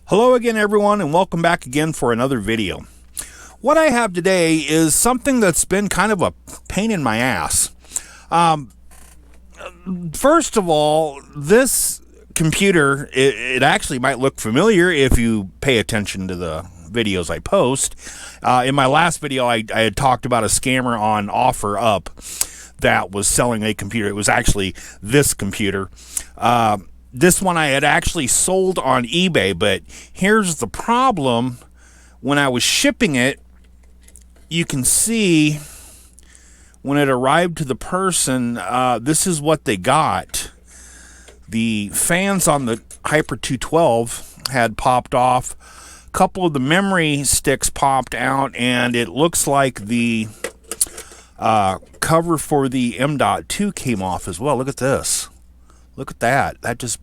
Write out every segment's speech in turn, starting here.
Hello again, everyone, and welcome back again for another video. What I have today is something that's been kind of a pain in my ass. First of all, this computer, it actually might look familiar if you pay attention to the videos I post. In my last video, I had talked about a scammer on OfferUp that was selling a computer. It was actually this computer. This one I had actually sold on eBay, but here's the problem. When I was shipping it, you can see when it arrived to the person, this is what they got. The fans on the Hyper 212 had popped off. A couple of the memory sticks popped out, and it looks like the cover for the M.2 came off as well. Look at this. Look at that. That just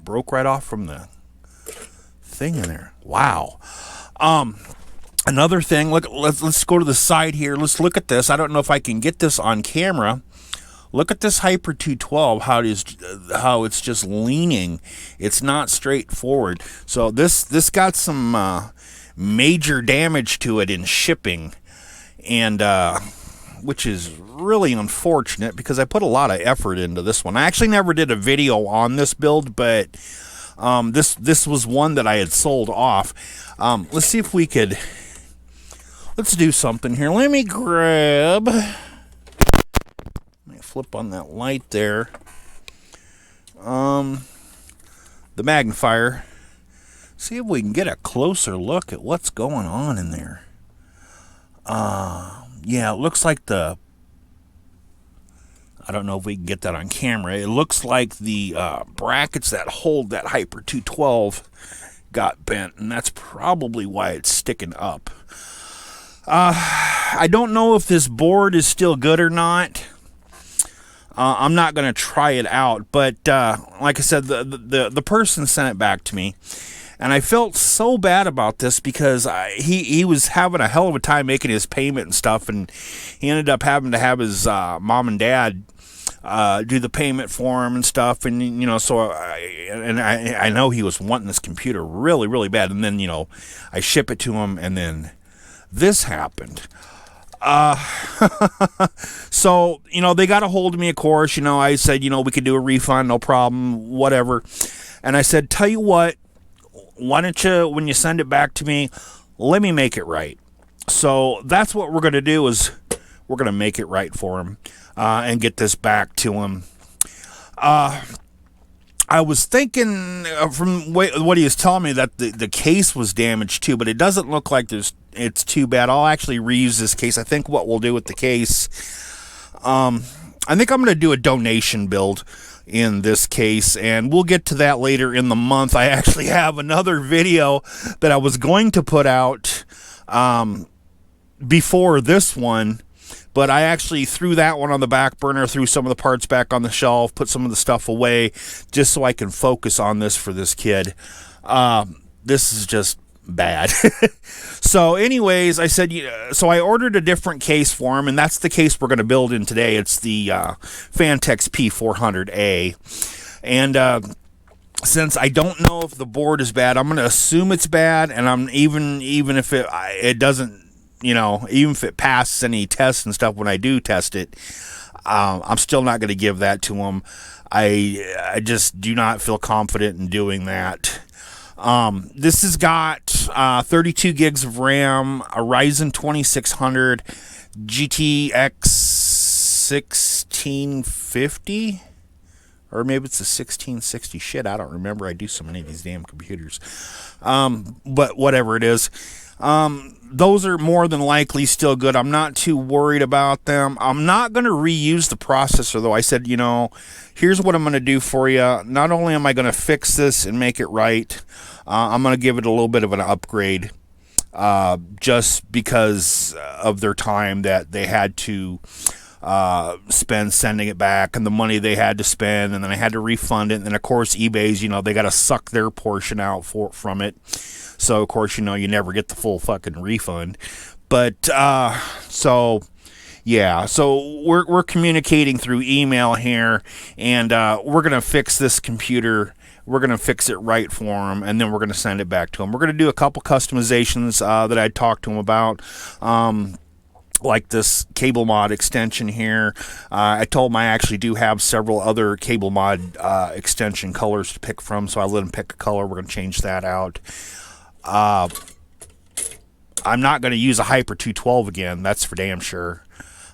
broke right off from the thing in there. Wow. Another thing, look, let's go to the side here. Let's look at this. I don't know if I can get this on camera. Look at this Hyper 212, how it's just leaning. It's not straightforward. So this got some major damage to it in shipping, and which is really unfortunate because I put a lot of effort into this one. I actually never did a video on this build, but this was one that I had sold off. Let's see if we could, let's do something here. Let me grab, let me flip on that light there. The magnifier. See if we can get a closer look at what's going on in there. Yeah, it looks like I don't know if we can get that on camera. It looks like the brackets that hold that Hyper 212 got bent, and that's probably why it's sticking up. I don't know if this board is still good or not. I'm not going to try it out, but like I said, the person sent it back to me. And I felt so bad about this because he was having a hell of a time making his payment and stuff, and he ended up having to have his mom and dad do the payment for him and stuff. And you know, so I know he was wanting this computer really, really bad. And then I ship it to him, and then this happened. So they got a hold of me. Of course, I said we could do a refund, no problem, whatever. And I said, tell you what. Why don't you, when you send it back to me, let me make it right. So that's what we're going to do, is we're going to make it right for him and get this back to him. I was thinking from what he was telling me that the case was damaged too, but it doesn't look like it's too bad. I'll actually reuse this case. I think what we'll do with the case, I think I'm going to do a donation build in this case, and we'll get to that later in the month. I actually have another video that I was going to put out before this one, but I actually threw that one on the back burner, threw some of the parts back on the shelf, put some of the stuff away just so I can focus on this for this kid. This is just bad. So anyways, I said, so I ordered a different case for him, and that's the case we're going to build in today. It's the Phanteks P400A. And since I don't know if the board is bad, I'm going to assume it's bad, and I'm even if it doesn't, even if it passes any tests and stuff when I do test it, I'm still not going to give that to him. I just do not feel confident in doing that. This has got 32 gigs of RAM, a Ryzen 2600, GTX 1650, or maybe it's a 1660. Shit, I don't remember. I do so many of these damn computers. But whatever it is, those are more than likely still good. I'm not too worried about them. I'm not going to reuse the processor, though. I said, here's what I'm going to do for you. Not only am I going to fix this and make it right, I'm going to give it a little bit of an upgrade just because of their time that they had to spend sending it back and the money they had to spend, and then I had to refund it. And then, of course, eBay's, they got to suck their portion out from it. So, of course, you never get the full fucking refund. But, so, yeah. So, we're communicating through email here, and we're going to fix this computer we're going to fix it right for him, and then we're going to send it back to him. We're going to do a couple customizations that I talked to him about. Like this cable mod extension here. I told him I actually do have several other cable mod extension colors to pick from, so I let him pick a color. We're going to change that out. I'm not going to use a Hyper 212 again, that's for damn sure.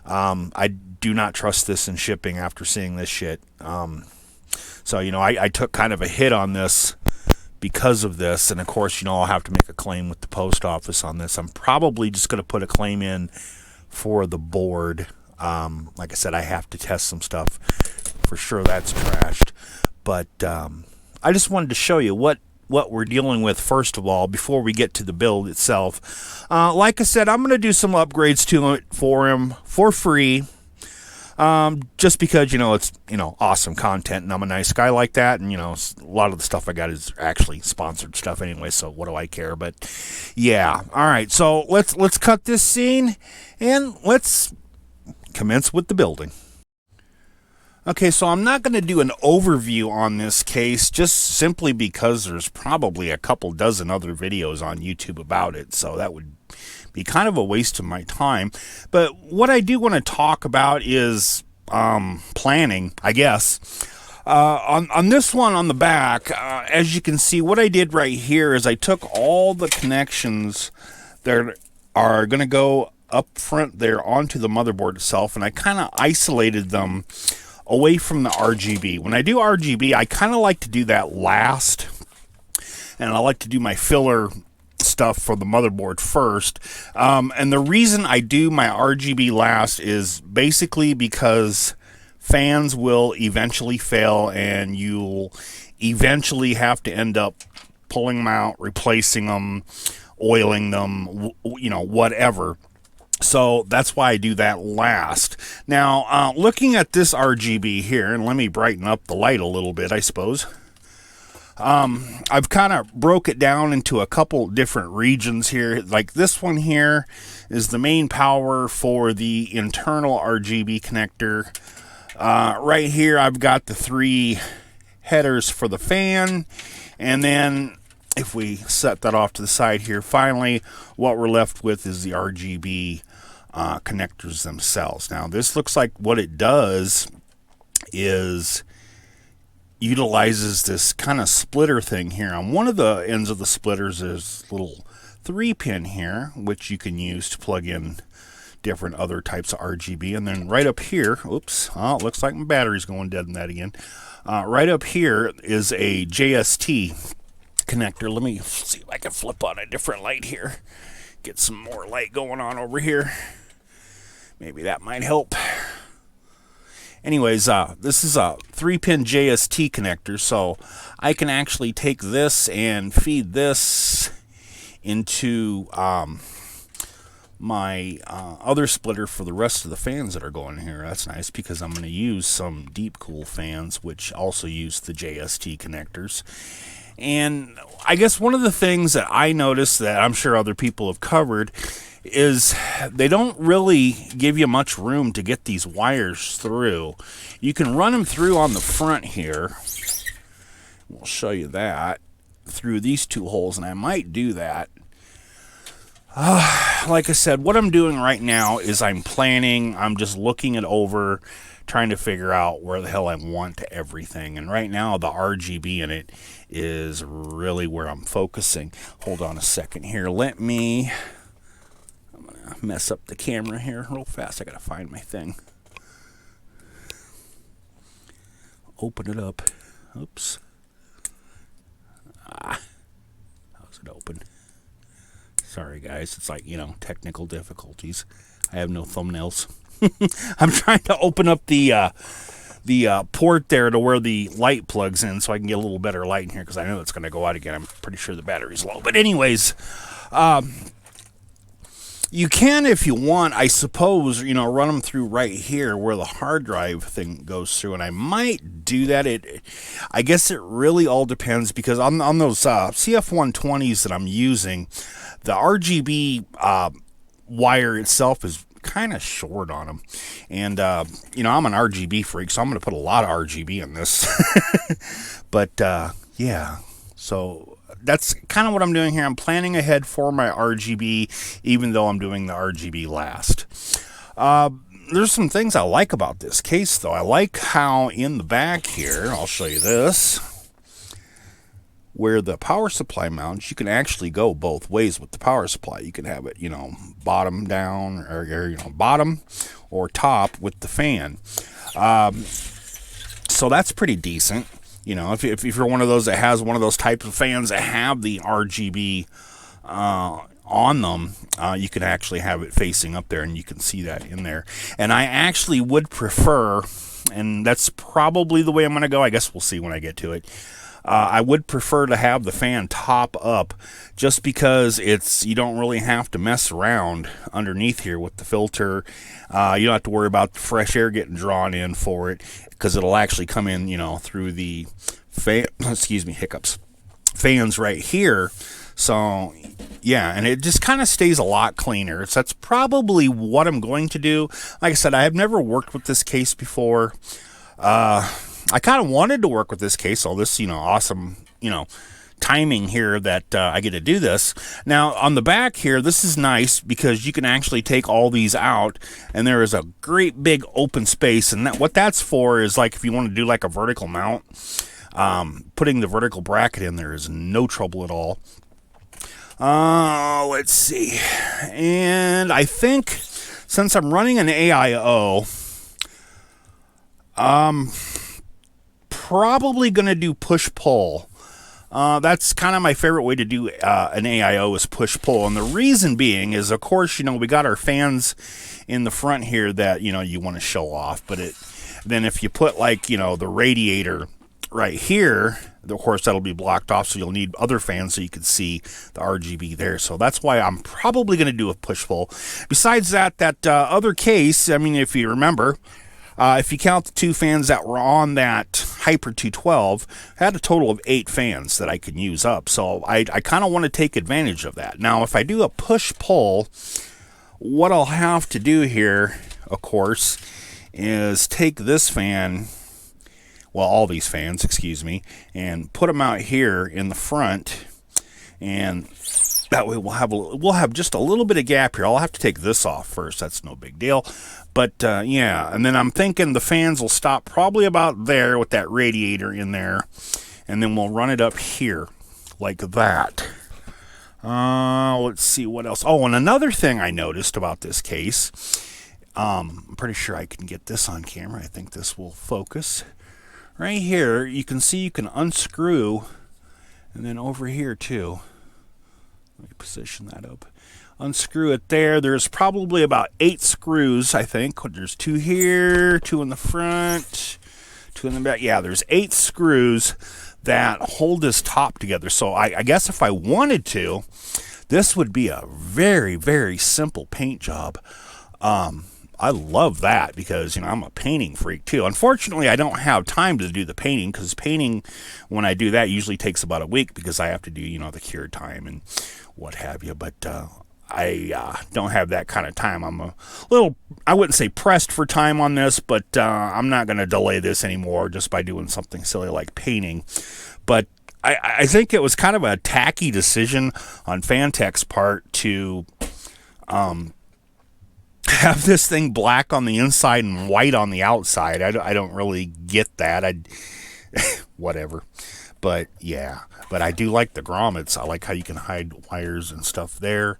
I do not trust this in shipping after seeing this shit. So, you know, I took kind of a hit on this because of this, and of course, you know, I'll have to make a claim with the post office on this. I'm probably just going to put a claim in for the board. Like I said, I have to test some stuff. For sure that's trashed. But I just wanted to show you what we're dealing with first of all before we get to the build itself. Like I said, I'm going to do some upgrades to it for him for free. Just because, you know, it's, you know, awesome content, and I'm a nice guy like that, and, you know, a lot of the stuff I got is actually sponsored stuff anyway, so what do I care? But yeah, all right, so let's cut this scene and let's commence with the building. Okay, so I'm not going to do an overview on this case just simply because there's probably a couple dozen other videos on YouTube about it, so that would be kind of a waste of my time. But what I do want to talk about is planning, I guess. On this one on the back, as you can see, what I did right here is I took all the connections that are going to go up front there onto the motherboard itself, and I kind of isolated them away from the RGB. When I do RGB, I kind of like to do that last, and I like to do my filler stuff for the motherboard first. And the reason I do my RGB last is basically because fans will eventually fail, and you'll eventually have to end up pulling them out, replacing them, oiling them, you know, whatever. So that's why I do that last. Now, looking at this RGB here, and let me brighten up the light a little bit, I suppose. I've kind of broke it down into a couple different regions here. Like this one here is the main power for the internal RGB connector. Right here, I've got the 3 headers for the fan, and then if we set that off to the side here, finally, what we're left with is the RGB connectors themselves. Now, this looks like what it does is utilizes this kind of splitter thing here. On one of the ends of the splitters is a little 3-pin here, which you can use to plug in different other types of RGB. And then right up here, oops, oh, it looks like my battery's going dead in that again. Right up here is a JST connector. Let me see if I can flip on a different light here. Get some more light going on over here. Maybe that might help. Anyways, this is a 3-pin JST connector, so I can actually take this and feed this into my other splitter for the rest of the fans that are going here. That's nice because I'm going to use some deep cool fans, which also use the JST connectors. And I guess one of the things that I noticed that I'm sure other people have covered is they don't really give you much room to get these wires through. You can run them through on the front here. We'll show you that through these 2 holes, and I might do that. Like I said, what I'm doing right now is I'm planning. I'm just looking it over, trying to figure out where the hell I want everything. And right now, the RGB in it is really where I'm focusing. Hold on a second here. I'm going to mess up the camera here real fast. I got to find my thing. Open it up. Oops. How's it open? Sorry, guys. It's like, you know, technical difficulties. I have no thumbnails. I'm trying to open up the port there to where the light plugs in so I can get a little better light in here because I know it's going to go out again. I'm pretty sure the battery's low. But anyways, you can, if you want, I suppose, you know, run them through right here where the hard drive thing goes through, and I might do that. I guess it really all depends because on those CF120s that I'm using, the RGB wire itself is kind of short on them, and you know, I'm an RGB freak, so I'm going to put a lot of RGB in this. But Yeah. So that's kind of what I'm doing here. I'm planning ahead for my RGB, even though I'm doing the RGB last. Uh, there's some things I like about this case, though. I like how in the back here, I'll show you this, where the power supply mounts, you can actually go both ways with the power supply. You can have it, bottom down, or bottom or top with the fan. So that's pretty decent. If you're one of those that has one of those types of fans that have the RGB on them, you can actually have it facing up there, and you can see that in there. And I actually would prefer, and that's probably the way I'm going to go. I guess we'll see when I get to it. I would prefer to have the fan top up, just because you don't really have to mess around underneath here with the filter. You don't have to worry about the fresh air getting drawn in for it, because it'll actually come in, through the fan, excuse me, hiccups, fans right here. So yeah, and it just kind of stays a lot cleaner. So that's probably what I'm going to do. Like I said, I have never worked with this case before. I kind of wanted to work with this case, all this, awesome, timing here that I get to do this. Now, on the back here, this is nice because you can actually take all these out, and there is a great big open space. And what that's for is, like, if you want to do like a vertical mount, putting the vertical bracket in there is no trouble at all. Let's see. And I think since I'm running an AIO, probably going to do push-pull. That's kind of my favorite way to do an AIO, is push-pull. And the reason being is, of course, we got our fans in the front here that, you want to show off. But then if you put, like, the radiator right here, of course, that'll be blocked off, so you'll need other fans so you can see the RGB there. So that's why I'm probably going to do a push-pull. Besides that other case, I mean, if you remember, if you count the 2 fans that were on that Hyper 212, I had a total of 8 fans that I could use up. So I kind of want to take advantage of that. Now, if I do a push-pull, what I'll have to do here, of course, is take this fan, well, all these fans, excuse me, and put them out here in the front, and that way we'll have just a little bit of gap here. I'll have to take this off first. That's no big deal. But yeah, and then I'm thinking the fans will stop probably about there with that radiator in there, and then we'll run it up here like that. Let's see what else. Oh, and another thing I noticed about this case, I'm pretty sure I can get this on camera. I think this will focus. Right here, you can see you can unscrew, and then over here too. Let me position that up. Unscrew it there. There's probably about 8 screws, I think. There's 2 here, 2 in the front, 2 in the back. Yeah, there's 8 screws that hold this top together. So I guess if I wanted to, this would be a very, very simple paint job. I love that because, I'm a painting freak too. Unfortunately, I don't have time to do the painting, because painting, when I do that, usually takes about a week, because I have to do, the cure time and what have you. But I don't have that kind of time. I'm a little, I wouldn't say pressed for time on this, but I'm not going to delay this anymore just by doing something silly like painting. But I think it was kind of a tacky decision on Phanteks' part to have this thing black on the inside and white on the outside. I don't really get that. Whatever. But yeah, but I do like the grommets. I like how you can hide wires and stuff there.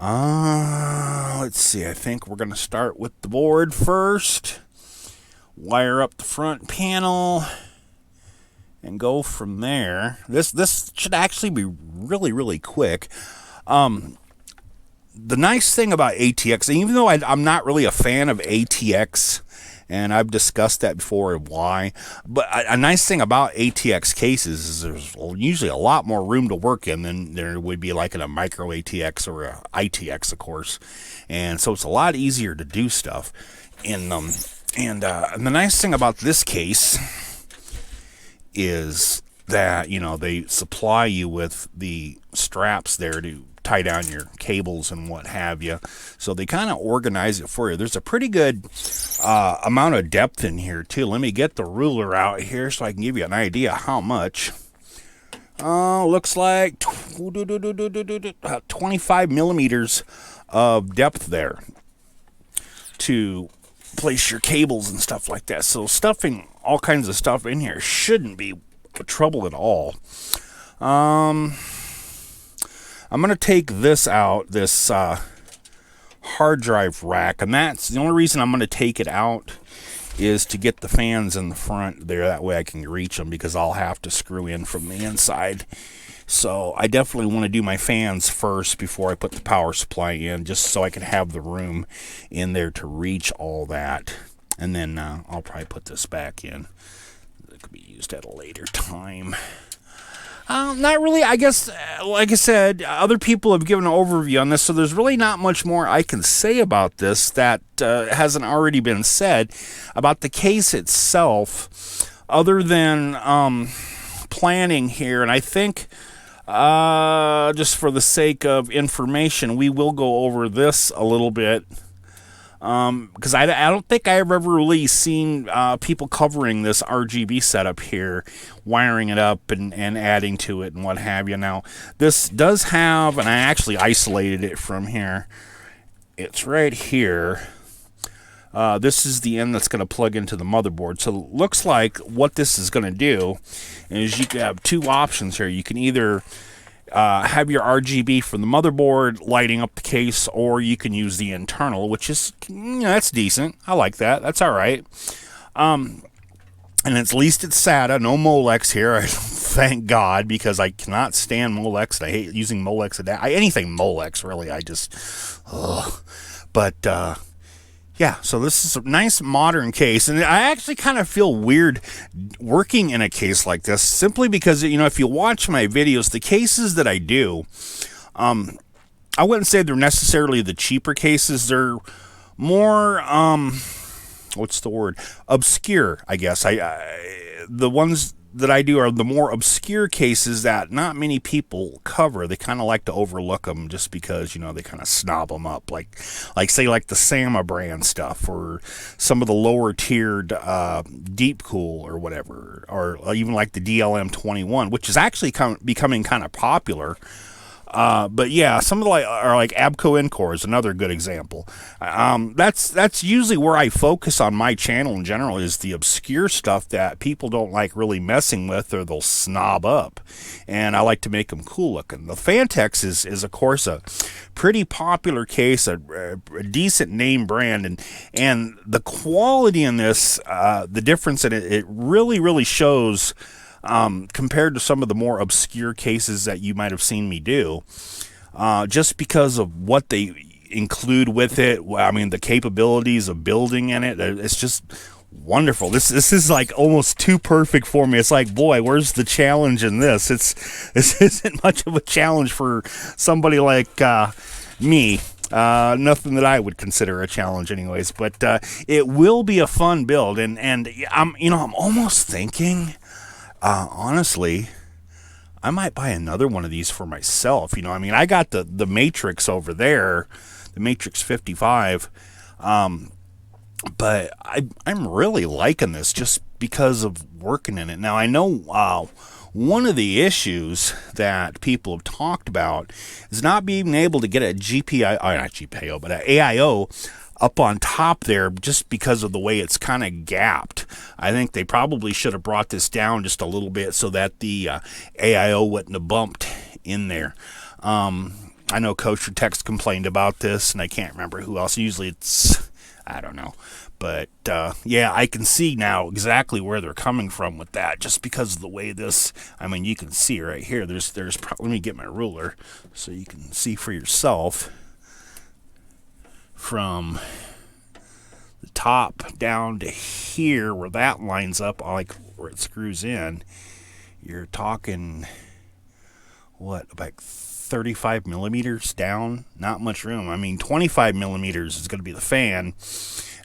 Let's see. I think we're going to start with the board first. Wire up the front panel and go from there. This should actually be really, really quick. The nice thing about ATX, even though I'm not really a fan of ATX, and I've discussed that before and why, but a nice thing about ATX cases is there's usually a lot more room to work in than there would be like in a micro ATX or a ITX, of course. And so it's a lot easier to do stuff in them. And the nice thing about this case is that, they supply you with the straps there to tie down your cables and what have you. So they kind of organize it for you. There's a pretty good amount of depth in here too. Let me get the ruler out here so I can give you an idea how much. Looks like 25 millimeters of depth there to place your cables and stuff like that. So stuffing all kinds of stuff in here shouldn't be trouble at all. I'm going to take this out, this hard drive rack, and that's the only reason I'm going to take it out is to get the fans in the front there. That way I can reach them, because I'll have to screw in from the inside. So I definitely want to do my fans first before I put the power supply in, just so I can have the room in there to reach all that. And then I'll probably put this back in. It could be used at a later time. Not really. I guess, like I said, other people have given an overview on this, so there's really not much more I can say about this that hasn't already been said about the case itself, other than planning here. And I think, just for the sake of information, we will go over this a little bit. Because I don't think I've ever really seen people covering this RGB setup here, wiring it up and adding to it and what have you. Now, this does have, and I actually isolated it from here, it's right here. This is the end that's going to plug into the motherboard. So it looks like what this is going to do is you can have two options here. You can either have your RGB from the motherboard lighting up the case, or you can use the internal, which is, that's decent. I like that. That's all right. And at least it's SATA, no Molex here. Thank God, because I cannot stand Molex. I hate using Molex. Anything Molex, really. I just, ugh. But, yeah, so this is a nice modern case, and I actually kind of feel weird working in a case like this, simply because, if you watch my videos, the cases that I do, I wouldn't say they're necessarily the cheaper cases. They're more, what's the word? Obscure, I guess. The ones that I do are the more obscure cases that not many people cover. They kind of like to overlook them just because, they kind of snob them up. Like say the Sama brand stuff, or some of the lower tiered Deep Cool or whatever, or even like the DLM-21, which is actually becoming kind of popular. But yeah, some of the are like Abco Encore is another good example. That's usually where I focus on my channel in general, is the obscure stuff that people don't like really messing with, or they'll snob up. And I like to make them cool looking. The Phanteks is of course a pretty popular case, a decent name brand, and the quality in this, the difference in it really shows. Compared to some of the more obscure cases that you might have seen me do, just because of what they include with it. I mean, the capabilities of building in it, it's just wonderful. This is like almost too perfect for me. It's like, boy, where's the challenge in this? This isn't much of a challenge for somebody like me. Nothing that I would consider a challenge anyways, but it will be a fun build, and I'm almost thinking, honestly, I might buy another one of these for myself. I got the Matrix over there, the Matrix 55, but I'm really liking this just because of working in it. Now, I know one of the issues that people have talked about is not being able to get a not but an AIO up on top there, just because of the way it's kind of gapped. I think they probably should have brought this down just a little bit so that the AIO wouldn't have bumped in there. I know Kosher Text complained about this, and I can't remember who else. Usually it's, I don't know. But yeah, I can see now exactly where they're coming from with that, just because of the way this, you can see right here. Let me get my ruler so you can see for yourself. From the top down to here, where that lines up, like where it screws in, you're talking, what, about 35 millimeters down? Not much room. 25 millimeters is going to be the fan,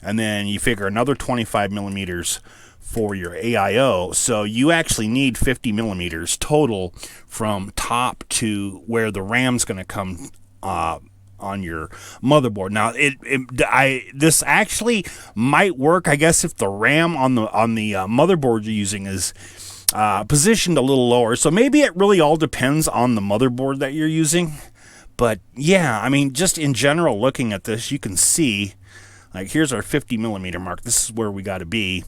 and then you figure another 25 millimeters for your AIO. So you actually need 50 millimeters total from top to where the RAM's going to come on your motherboard. Now, this actually might work, I guess, if the RAM on the motherboard you're using is positioned a little lower. So maybe it really all depends on the motherboard that you're using. But yeah, I mean, just in general, looking at this, you can see, like, here's our 50 millimeter mark. This is where we got to be.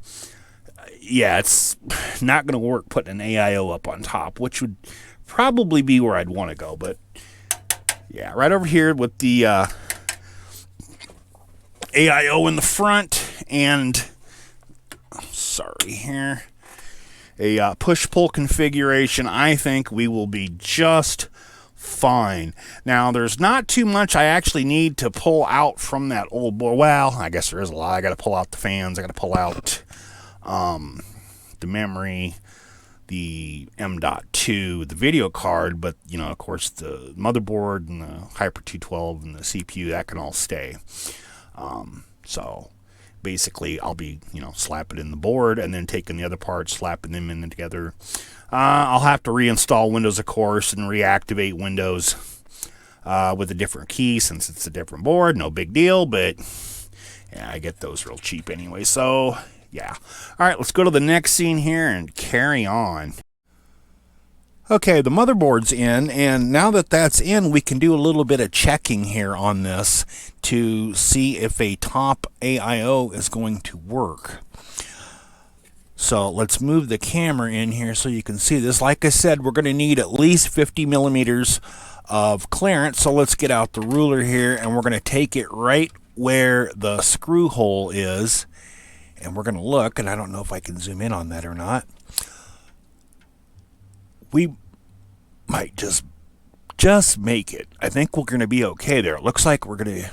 Yeah, it's not going to work putting an AIO up on top, which would probably be where I'd want to go. But yeah, right over here with the AIO in the front and, sorry here, a push-pull configuration, I think we will be just fine. Now, there's not too much I actually need to pull out from that old board. Well, I guess there is a lot. I got to pull out the fans. I got to pull out the memory, the M.2, the video card, but, you know, of course, the motherboard and the Hyper 212 and the CPU, that can all stay. So basically, I'll be, you know, slapping in the board and then taking the other parts, slapping them in together. I'll have to reinstall Windows, of course, and reactivate Windows with a different key since it's a different board. No big deal, but yeah, I get those real cheap anyway. So yeah. All right, let's go to the next scene here and carry on. Okay, the motherboard's in, and now that that's in, we can do a little bit of checking here on this to see if a top AIO is going to work. So let's move the camera in here so you can see this. Like I said, we're going to need at least 50 millimeters of clearance. So let's get out the ruler here, and we're going to take it right where the screw hole is. And we're going to look, and I don't know if I can zoom in on that or not. We might just make it. I think we're going to be okay there. It looks like we're going to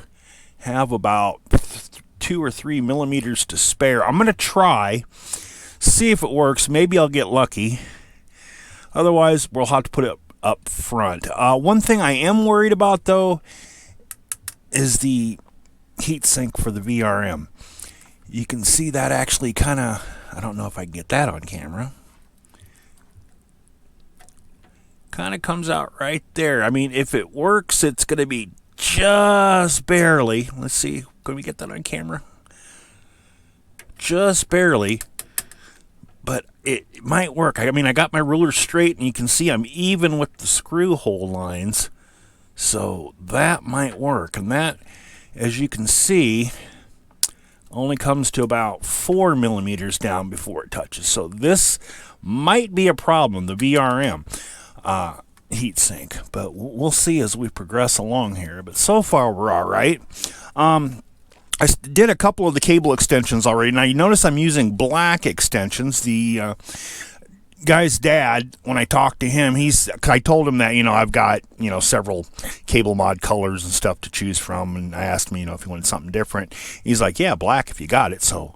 have about 2 or 3 millimeters to spare. I'm going to try, see if it works. Maybe I'll get lucky. Otherwise, we'll have to put it up front. One thing I am worried about, though, is the heatsink for the VRM. You can see that actually kind of, I don't know if I can get that on camera. Kind of comes out right there. I mean, if it works, it's going to be just barely. Let's see. Can we get that on camera? Just barely. But it might work. I mean, I got my ruler straight, and you can see I'm even with the screw hole lines. So that might work. And that, as you can see, only comes to about 4 millimeters down before it touches. So this might be a problem, the VRM heatsink. But we'll see as we progress along here. But so far, we're all right. I did a couple of the cable extensions already. Now, you notice I'm using black extensions. The guy's dad, when I talked to him, I told him that, you know, I've got, you know, several cable mod colors and stuff to choose from, and I asked him, you know, if he wanted something different. He's like, yeah, black if you got it. So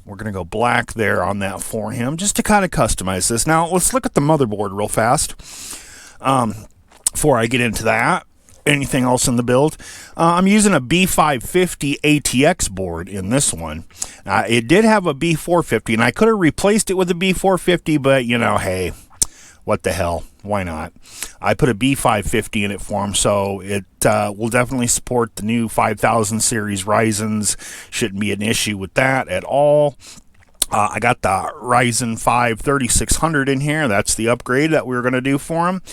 we're going to go black there on that for him, just to kind of customize this. Now, let's look at the motherboard real fast before I get into that. Anything else in the build? I'm using a B550 ATX board in this one. It did have a B450, and I could have replaced it with a B450, but, you know, hey, what the hell? Why not? I put a B550 in it for him, so it will definitely support the new 5000 series Ryzens. Shouldn't be an issue with that at all. I got the Ryzen 5 3600 in here. That's the upgrade that we were going to do for him.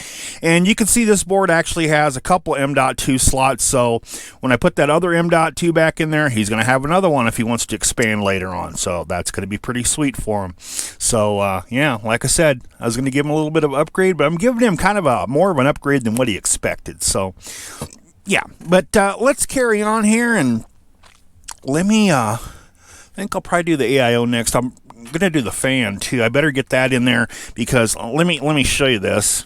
And you can see this board actually has a couple M.2 slots. So when I put that other M.2 back in there, he's going to have another one if he wants to expand later on. So that's going to be pretty sweet for him. So yeah, like I said, I was going to give him a little bit of upgrade, but I'm giving him kind of more of an upgrade than what he expected. So yeah, but let's carry on here, and let me I think I'll probably do the AIO next. I'm going to do the fan too. I better get that in there because let me show you this.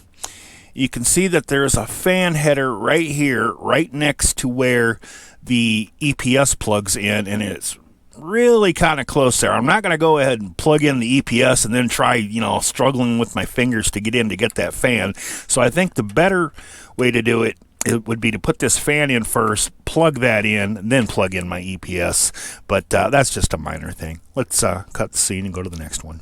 You can see that there's a fan header right here, right next to where the EPS plugs in, and it's really kind of close there. I'm not going to go ahead and plug in the EPS and then try, you know, struggling with my fingers to get in to get that fan. So I think the better way to do it would be to put this fan in first, plug that in, and then plug in my EPS. But that's just a minor thing. Let's cut the scene and go to the next one.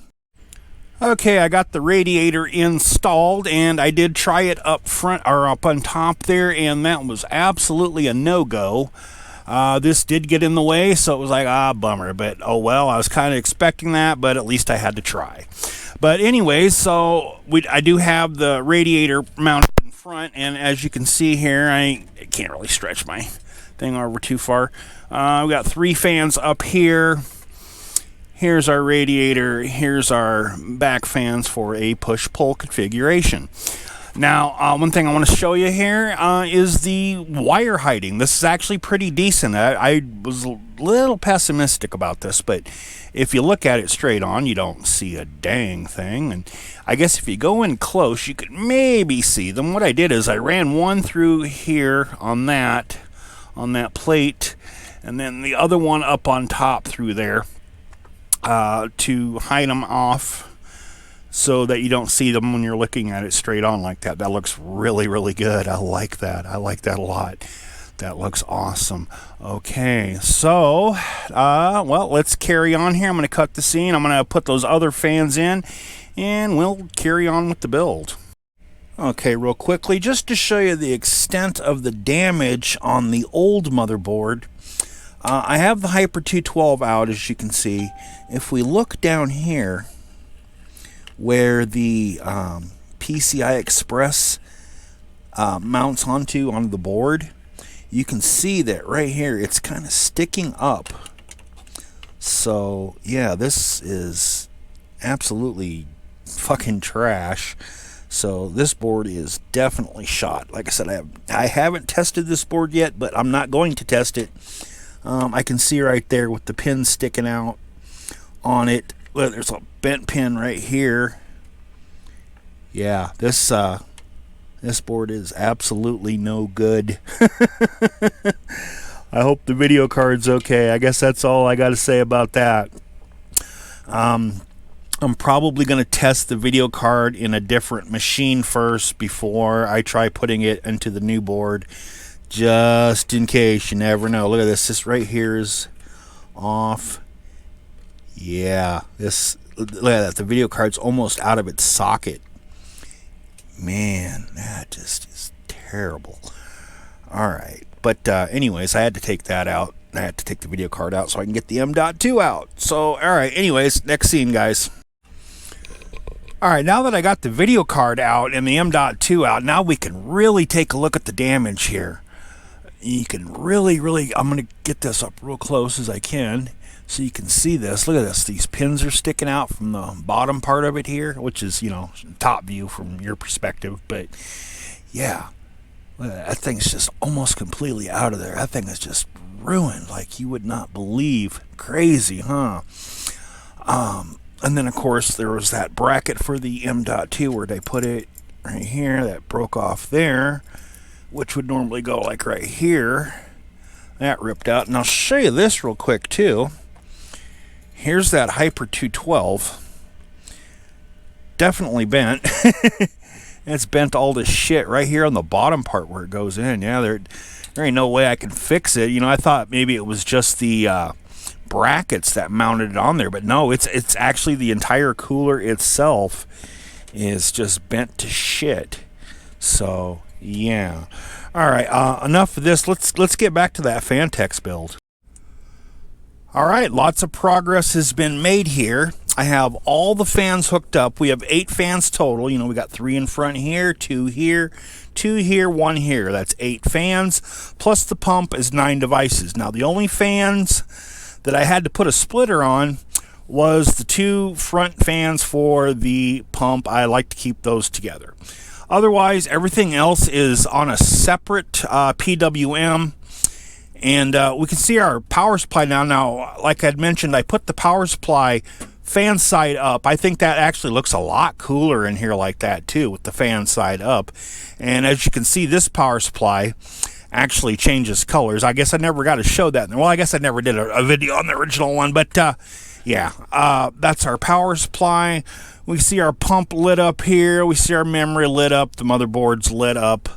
Okay, I got the radiator installed, and I did try it up front or up on top there, and that was absolutely a no-go. This did get in the way, so it was like, bummer. But oh well, I was kind of expecting that, but at least I had to try. But anyways, so I do have the radiator mounted in front, and as you can see here, I can't really stretch my thing over too far. We got 3 fans up here. Here's our radiator. Here's our back fans for a push-pull configuration. Now, one thing I want to show you here is the wire hiding. This is actually pretty decent. I was a little pessimistic about this, but if you look at it straight on, you don't see a dang thing. And I guess if you go in close, you could maybe see them. What I did is I ran one through here on that plate, and then the other one up on top through there to hide them off, so that you don't see them when you're looking at it straight on like that. That looks really, really good. I like that. I like that a lot. That looks awesome. Okay, so, well, let's carry on here. I'm going to cut the scene. I'm going to put those other fans in, and we'll carry on with the build. Okay, real quickly, just to show you the extent of the damage on the old motherboard, I have the Hyper 212 out, as you can see. If we look down here, where the PCI Express mounts onto the board, you can see that right here it's kind of sticking up. So yeah, this is absolutely fucking trash. So this board is definitely shot. Like I said, I haven't tested this board yet, but I'm not going to test it. I can see right there with the pin sticking out on it. Well, there's a bent pin right here. Yeah, this board is absolutely no good. I hope the video card's okay. I guess that's all I got to say about that. I'm probably going to test the video card in a different machine first before I try putting it into the new board, just in case. You never know. Look at this. This right here is off. Yeah, look at that. The video card's almost out of its socket. Man, that just is terrible. Alright, but anyways, I had to take that out. I had to take the video card out so I can get the M.2 out. So, alright, anyways, next scene, guys. Alright, now that I got the video card out and the M.2 out, now we can really take a look at the damage here. You can really, I'm going to get this up real close as I can, so you can see this. Look at this. These pins are sticking out from the bottom part of it here, which is, you know, top view from your perspective. But yeah, look at that. That thing's just almost completely out of there. That thing is just ruined like you would not believe. Crazy, huh? And then, of course, there was that bracket for the M.2 where they put it right here. That broke off there, which would normally go like right here. That ripped out. And I'll show you this real quick, too. Here's that Hyper 212. Definitely bent. It's bent all this shit right here on the bottom part where it goes in. Yeah, there ain't no way I can fix it. You know, I thought maybe it was just the brackets that mounted it on there, but no, it's actually the entire cooler itself is just bent to shit. So yeah. All right, enough of this. Let's get back to that Phanteks build. All right, lots of progress has been made here. I have all the fans hooked up. We have 8 fans total. You know, we got 3 in front here, 2 here, 2 here, 1 here. That's 8 fans, plus the pump is 9 devices. Now, the only fans that I had to put a splitter on was the 2 front fans for the pump. I like to keep those together. Otherwise, everything else is on a separate PWM. And we can see our power supply now. Now, like I'd mentioned, I put the power supply fan side up. I think that actually looks a lot cooler in here like that too, with the fan side up. And as you can see, this power supply actually changes colors. I guess I never got to show that. Well, I guess I never did a video on the original one, but yeah, that's our power supply. We see our pump lit up here. We see our memory lit up. The motherboard's lit up.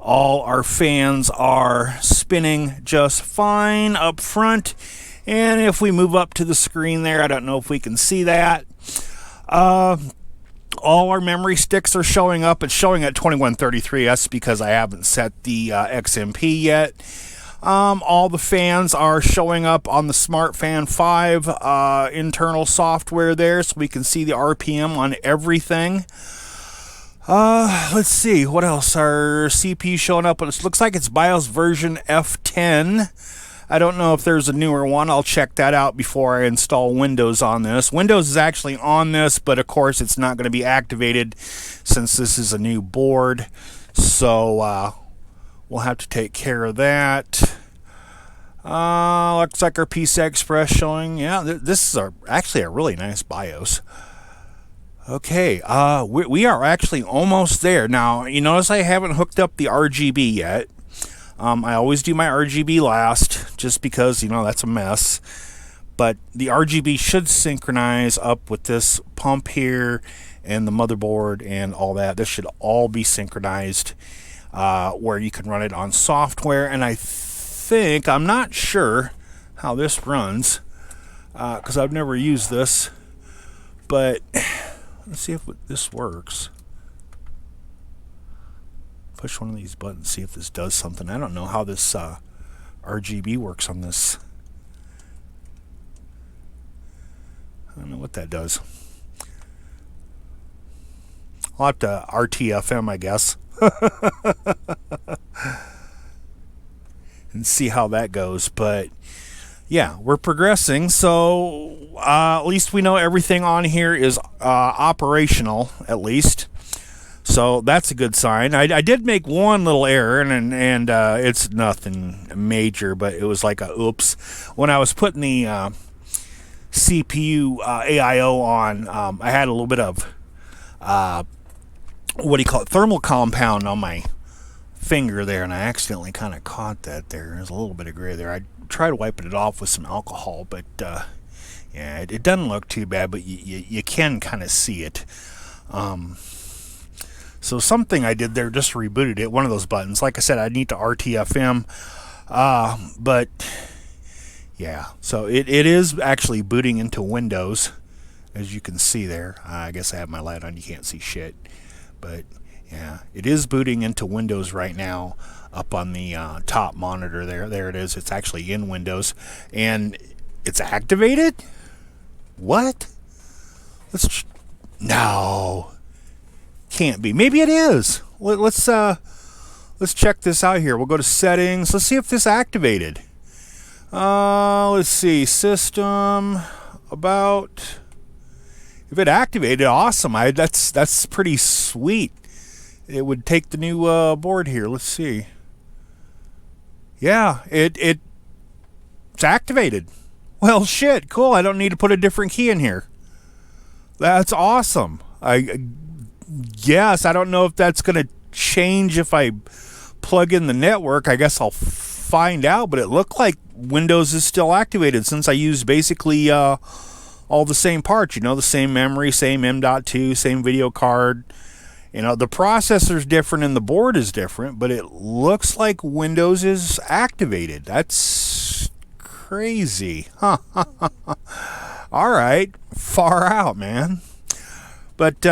All our fans are spinning just fine up front. And if we move up to the screen there, I don't know if we can see that. All our memory sticks are showing up. It's showing at 2133. That's because I haven't set the XMP yet. All the fans are showing up on the Smart Fan 5 internal software there, so we can see the RPM on everything. Let's see, what else? Our CPU showing up, but it looks like it's BIOS version F10. I don't know if there's a newer one. I'll check that out before I install Windows on this. Windows is actually on this, but of course it's not going to be activated since this is a new board. So we'll have to take care of that. Looks like our PCI Express showing. Yeah, this is actually a really nice BIOS. Okay, we are actually almost there. Now, you notice I haven't hooked up the RGB yet. I always do my RGB last, just because, you know, that's a mess. But the RGB should synchronize up with this pump here and the motherboard and all that. This should all be synchronized where you can run it on software. And I think, I'm not sure how this runs because I've never used this. But let's see if this works. Push one of these buttons, see if this does something. I don't know how this RGB works on this. I don't know what that does. I'll have to RTFM, I guess. And see how that goes. But yeah, we're progressing. So at least we know everything on here is operational, at least. So that's a good sign. I did make one little error, and it's nothing major, but it was like a oops. When I was putting the CPU AIO on, I had a little bit of what do you call it, thermal compound on my finger there, and I accidentally kind of caught that there. There's a little bit of gray there. I tried wiping it off with some alcohol, but yeah, it doesn't look too bad, but you can kind of see it. So something I did there, just rebooted it, one of those buttons. Like I said, I need to RTFM, but yeah, so it is actually booting into Windows, as you can see there. I guess I have my light on, you can't see shit, but yeah, it is booting into Windows right now up on the top monitor there. There it is. It's actually in Windows, and it's activated? What? No. Can't be. Maybe it is. Let's check this out here. We'll go to settings. Let's see if this activated. Let's see, system, about. If it activated, awesome. That's pretty sweet. It would take the new board here. Let's see. Yeah, it's activated. Well, shit, cool. I don't need to put a different key in here. That's awesome. Yes, I don't know if that's going to change if I plug in the network. I guess I'll find out, but it looked like Windows is still activated since I used basically all the same parts, you know, the same memory, same M.2, same video card. You know, the processor's different and the board is different, but it looks like Windows is activated. That's crazy. Huh. All right, far out, man. But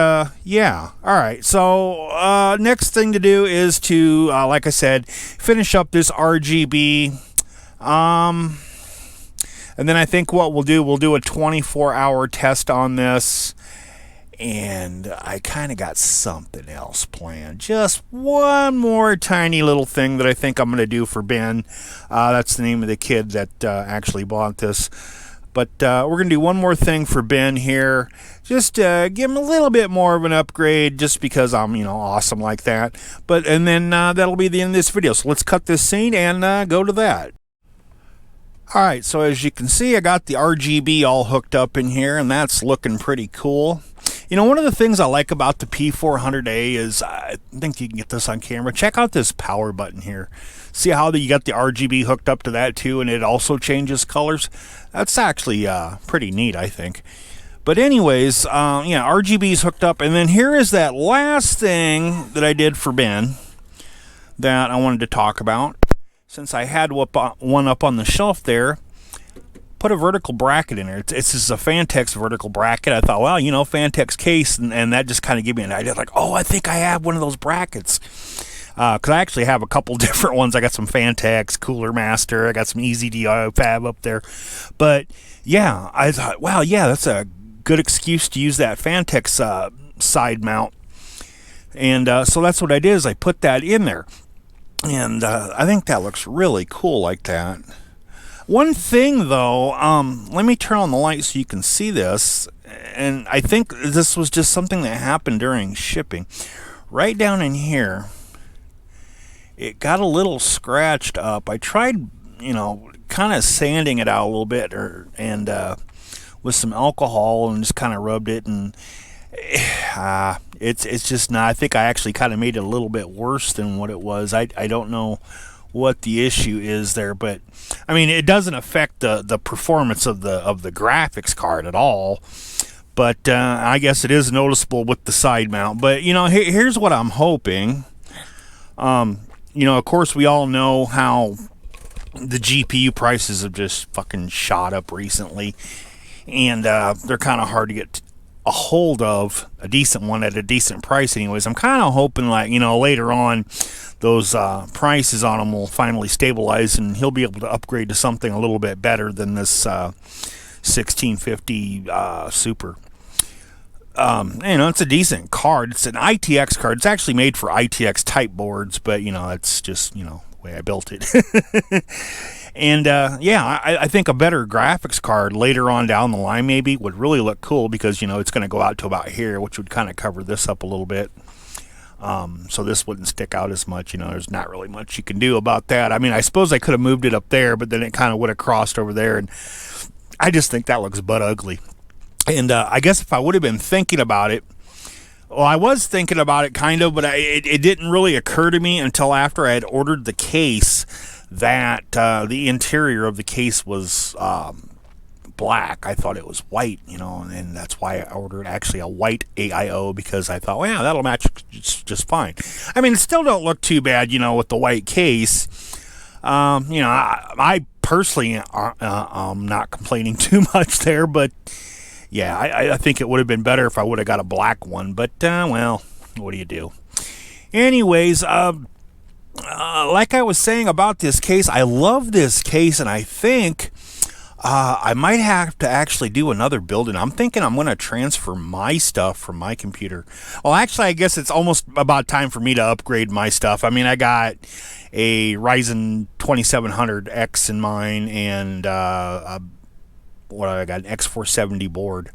yeah, all right. So next thing to do is to, like I said, finish up this RGB. And then I think what we'll do a 24-hour test on this. And I kind of got something else planned. Just one more tiny little thing that I think I'm going to do for Ben. That's the name of the kid that actually bought this. But we're going to do one more thing for Ben here. Just give him a little bit more of an upgrade just because I'm, you know, awesome like that. And then that'll be the end of this video. So let's cut this scene and go to that. Alright, so as you can see, I got the RGB all hooked up in here, and that's looking pretty cool. You know, one of the things I like about the P400A is, I think you can get this on camera, check out this power button here. See how you got the RGB hooked up to that too, and it also changes colors? That's actually pretty neat, I think. But anyways, yeah, RGB's hooked up, and then here is that last thing that I did for Ben that I wanted to talk about. Since I had one up on the shelf there, put a vertical bracket in there. It's just a Phanteks vertical bracket. I thought, well, you know, Phanteks case, and that just kind of gave me an idea. Like, oh, I think I have one of those brackets. Because I actually have a couple different ones. I got some Phanteks, Cooler Master. I got some Easy DIO Fab up there. But yeah, I thought, wow, yeah, that's a good excuse to use that Phanteks side mount. And so that's what I did, is I put that in there. And I think that looks really cool like that. One thing though, let me turn on the light so you can see this. And I think this was just something that happened during shipping. Right down in here, it got a little scratched up. I tried, kind of sanding it out a little bit, and with some alcohol, and just kind of rubbed it, and it's just not. I think I actually kind of made it a little bit worse than what it was. I don't know what the issue is there, but I mean, it doesn't affect the performance of the graphics card at all. But I guess it is noticeable with the side mount. But here's what I'm hoping. Of course, we all know how the GPU prices have just fucking shot up recently, and they're kind of hard to get a hold of a decent one at a decent price. Anyways, I'm kind of hoping, like, later on, those prices on them will finally stabilize, and he'll be able to upgrade to something a little bit better than this 1650 Super. It's a decent card. It's an ITX card. It's actually made for ITX type boards, but it's just the way I built it. And I think a better graphics card later on down the line maybe would really look cool, because it's going to go out to about here, which would kind of cover this up a little bit. So this wouldn't stick out as much. There's not really much you can do about that. I mean, I suppose I could have moved it up there, but then it kind of would have crossed over there, and I just think that looks butt ugly. And I guess if I would have been thinking about it, well, I was thinking about it kind of, but it didn't really occur to me until after I had ordered the case that the interior of the case was black. I thought it was white, and that's why I ordered actually a white AIO, because I thought, well, yeah, that'll match just fine. I mean, it still don't look too bad, with the white case. I personally am not complaining too much there, but yeah, I think it would have been better if I would have got a black one, but, well, what do you do? Anyways, like I was saying about this case, I love this case, and I think I might have to actually do another build, and I'm thinking I'm going to transfer my stuff from my computer. Well, actually, I guess it's almost about time for me to upgrade my stuff. I mean, I got a Ryzen 2700X in mine, and I got an X470 board,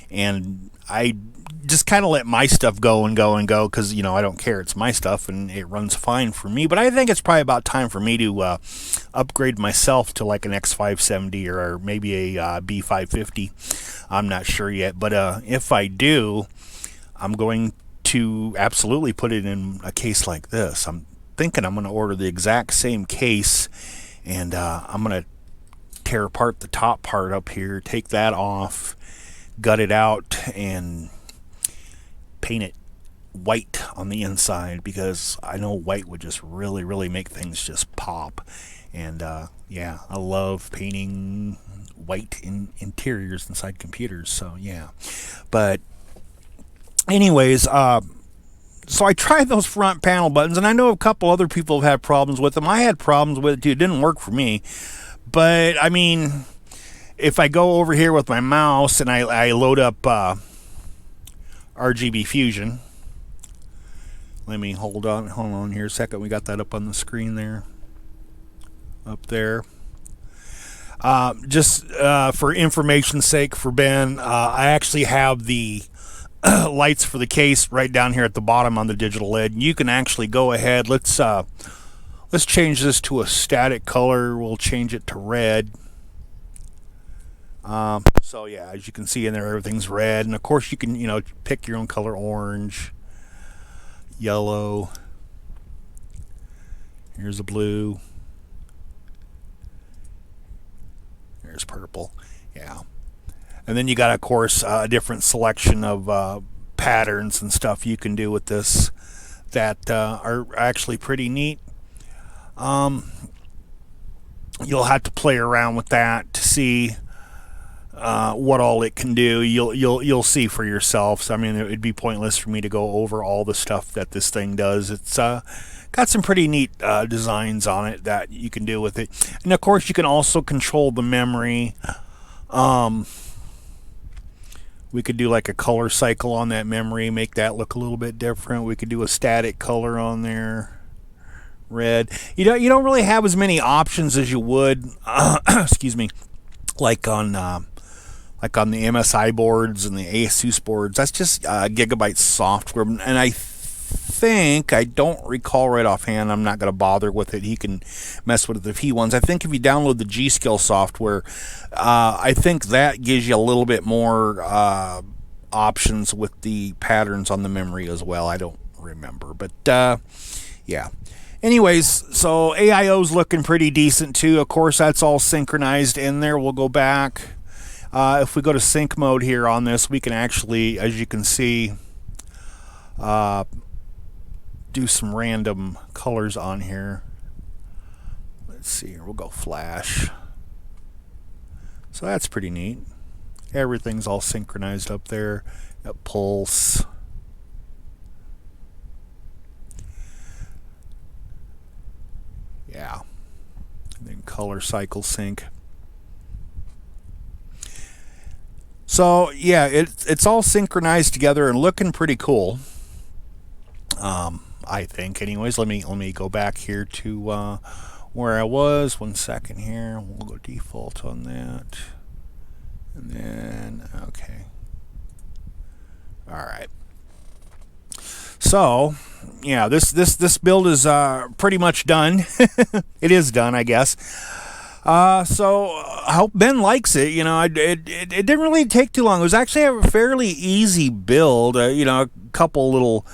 and I just kind of let my stuff go and go and go, because I don't care, it's my stuff and it runs fine for me. But I think it's probably about time for me to upgrade myself to like an X570 or maybe a B550. I'm not sure yet, but if I do, I'm going to absolutely put it in a case like this. I'm thinking I'm going to order the exact same case, and I'm going to tear apart the top part up here, take that off, gut it out, and paint it white on the inside, because I know white would just really, really make things just pop. And yeah, I love painting white interiors inside computers, so yeah. But anyways, so I tried those front panel buttons, and I know a couple other people have had problems with them. I had problems with it too. It didn't work for me. But, I mean, if I go over here with my mouse and I load up RGB Fusion, let me hold on here a second. We got that up on the screen there, up there. Just for information's sake for Ben, I actually have the lights for the case right down here at the bottom on the digital LED. You can actually go ahead. Let's change this to a static color. We'll change it to red. So yeah, as you can see in there, everything's red. And of course you can, pick your own color: orange, yellow. Here's a blue. There's purple. Yeah. And then you got, of course, a different selection of patterns and stuff you can do with this that are actually pretty neat. You'll have to play around with that to see what all it can do. You'll see for yourself. So, I mean, it would be pointless for me to go over all the stuff that this thing does. It's kind got some pretty neat designs on it that you can do with it. And of course, you can also control the memory. We could do like a color cycle on that memory, make that look a little bit different. We could do a static color on there, red. You don't really have as many options as you would, excuse me, like on the MSI boards and the ASUS boards. That's just Gigabyte software, and I don't recall right offhand. I'm not going to bother with it. He can mess with it if he wants. I think if you download the G-Skill software, I think that gives you a little bit more options with the patterns on the memory as well. I don't remember, but yeah. Anyways, so AIO's looking pretty decent too. Of course, that's all synchronized in there. We'll go back. If we go to sync mode here on this, we can actually, as you can see, do some random colors on here. Let's see here. We'll go flash. So that's pretty neat. Everything's all synchronized up there. Got pulse. Yeah. And then color cycle sync. So yeah, it's all synchronized together and looking pretty cool. I think. Anyways, let me go back here to where I was. 1 second here. We'll go default on that, and then okay. All right. So yeah, this build is pretty much done. It is done, I guess. So I hope Ben likes it. You know, it didn't really take too long. It was actually a fairly easy build. You know, a couple little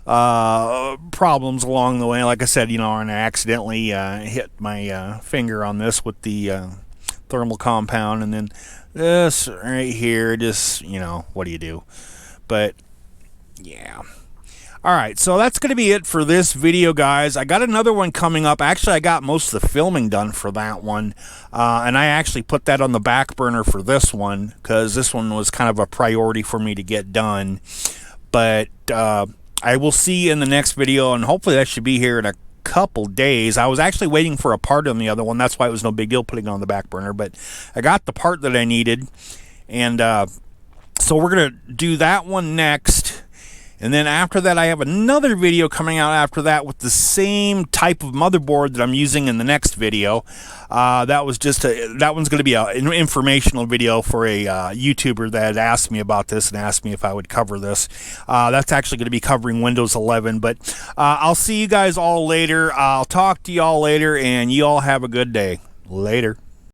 problems along the way. Like I said, you know, and I accidentally hit my finger on this with the thermal compound, and then this right here, just, you know, what do you do? But yeah. Alright, so that's going to be it for this video, guys. I got another one coming up. Actually, I got most of the filming done for that one. And I actually put that on the back burner for this one, because this one was kind of a priority for me to get done. But I will see you in the next video, and hopefully that should be here in a couple days. I was actually waiting for a part on the other one. That's why it was no big deal putting it on the back burner. But I got the part that I needed. And so we're going to do that one next. And then after that, I have another video coming out after that with the same type of motherboard that I'm using in the next video. That one's going to be an informational video for a YouTuber that had asked me about this and asked me if I would cover this. That's actually going to be covering Windows 11. But I'll see you guys all later. I'll talk to you all later, and you all have a good day. Later.